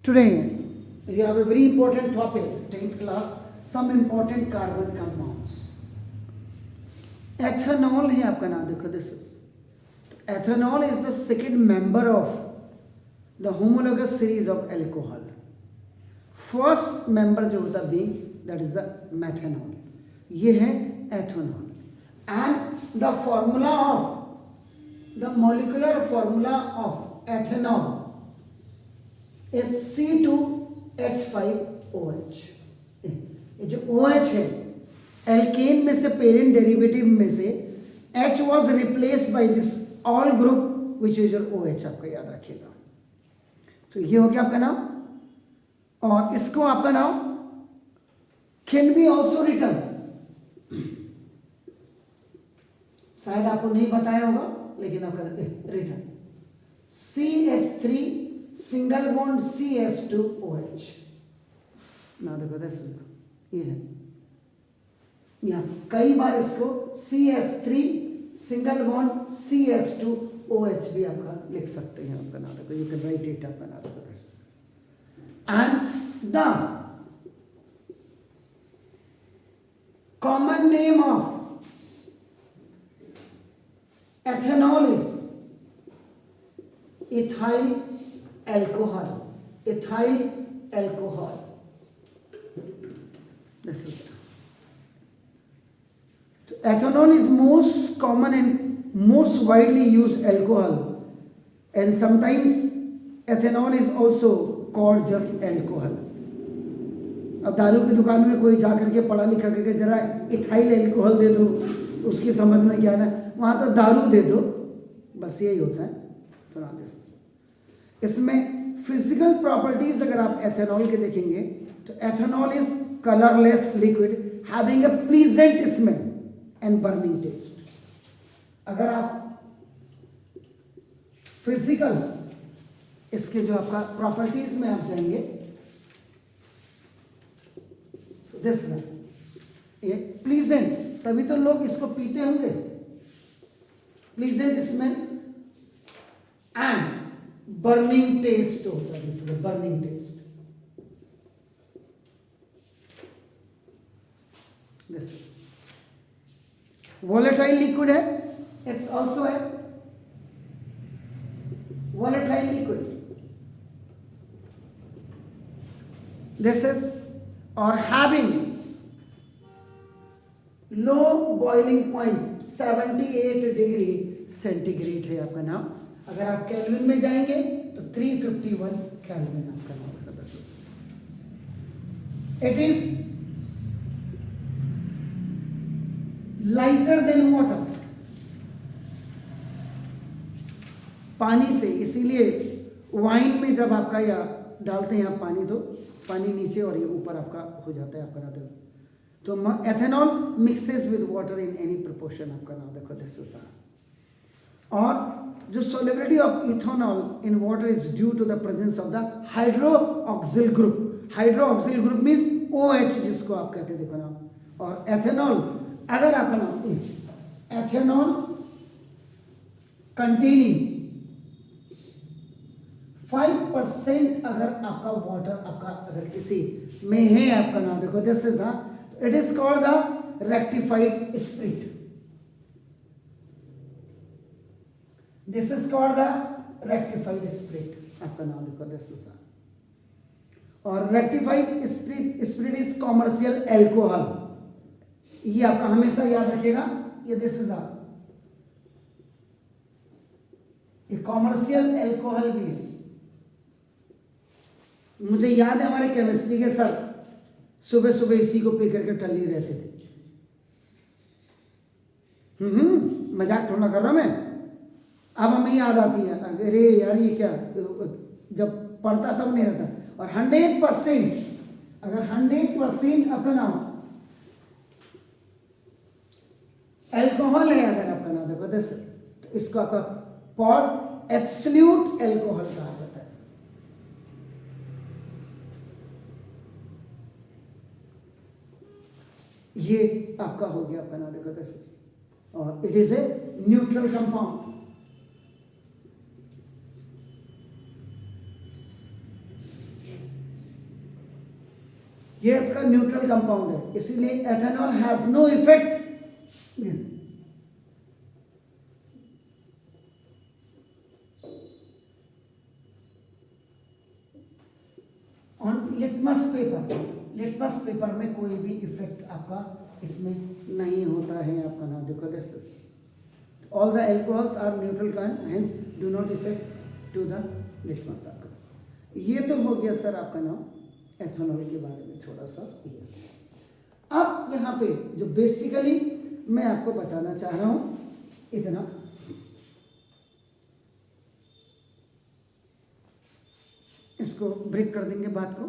Today, you have a very important topic, 10th class, some important carbon compounds. Ethanol है आपका नाम, देखो this is. Ethanol is the second member of the homologous series of alcohol. First member जो होता है that is the methanol. ये है ethanol. And the formula of the molecular formula of ethanol is C2H5OH. ये जो OH है alkene में से पेरेंट डेरिवेटिव में से H was replaced by this all group which is your OH, आपका याद रखिएगा. तो ये हो गया आपका नाम. और इसको आपका नाम कैन बी ऑल्सो रिटर्न, शायद आपको नहीं बताया होगा लेकिन आपका return CH3 single bond CH2OH. ना देखो ये है यहाँ कई बार इसको CH3 सिंगल बॉन्ड CH2OH भी आपका लिख सकते हैं. आपका नाम देखो, यू कैन राइट इट आपका नाम देखो. And the common name of ethanol is ethyl alcohol. Ethyl alcohol. This is it. So ethanol is most common and most widely used alcohol, and sometimes ethanol is also called just alcohol. अब दारू की दुकान में कोई जाकर के पढ़ा लिखा करके जरा इथाइल अल्कोहल दे दो, उसकी समझ में क्या है, वहाँ तो दारू दे दो, बस यही होता है. थोड़ा इसमें फिजिकल प्रॉपर्टीज अगर आप एथेनॉल के देखेंगे तो ethanol is colourless liquid having a pleasant smell and burning taste. अगर आप फिजिकल इसके जो आपका प्रॉपर्टीज में आप जाएंगे तो दिस ये प्लीजेंट, तभी तो लोग इसको पीते होंगे. Pleasant smell and burning taste होता है इसमें, burning taste. This volatile liquid है, इट्स ऑल्सो है volatile liquid. This is or having low boiling point 78 degree centigrade है आपका नाम. अगर आप केल्विन में जाएंगे तो 351 केल्विन आपका नाम. It is lighter than water, पानी से. इसीलिए वाइन में जब आपका या डालते हैं आप पानी, तो पानी नीचे और ये ऊपर आपका हो जाता है आपका नाम. तो ethanol mixes with water in any proportion आपका नाम देखो. This is the. और जो solubility of ethanol in water is due to the presence of the hydroxyl group. Hydroxyl group means OH जिसको आप कहते हैं देखो नाम. और एथेनॉल अगर आपका नाम एथेनॉल कंटेनिंग 5% अगर आपका वाटर आपका अगर किसी में है आपका नाम देखो. This is it is called the rectified spirit. This is called the rectified spirit आपका नाम देखो. दिस इज और rectified spirit is commercial alcohol. ये आपका हमेशा याद रखिएगा. ये दिस इज ये कॉमर्शियल एल्कोहल भी है. मुझे याद है हमारे केमिस्ट्री के सर सुबह सुबह इसी को पी करके टल्ली रहते थे. मजाक थोड़ा कर रहा मैं. अब हमें याद आती है, अरे यार ये क्या, जब पढ़ता तब नहीं रहता. और 100% अगर 100% अपना एल्कोहल है अगर आपका नाम देखो दस, तो इसको आपका पॉड एब्सोल्यूट एल्कोहल कहा जाता है. ये आपका हो गया आपका नाम देखो दस. और it is a neutral compound. ये आपका न्यूट्रल कंपाउंड है, इसीलिए ethanol has no effect on litmus paper. Litmus paper में कोई भी इफेक्ट आपका इसमें नहीं होता है। आपका नाम देखो, this is all the alcohols are neutral kind, hence do not effect to the litmus. आपका ये तो हो गया सर आपका नाम एथेनॉल के बारे में थोड़ा सा ये। अब यहाँ पे जो बेसिकली मैं आपको बताना चाह रहा हूँ इतना, इसको ब्रेक कर देंगे बात को।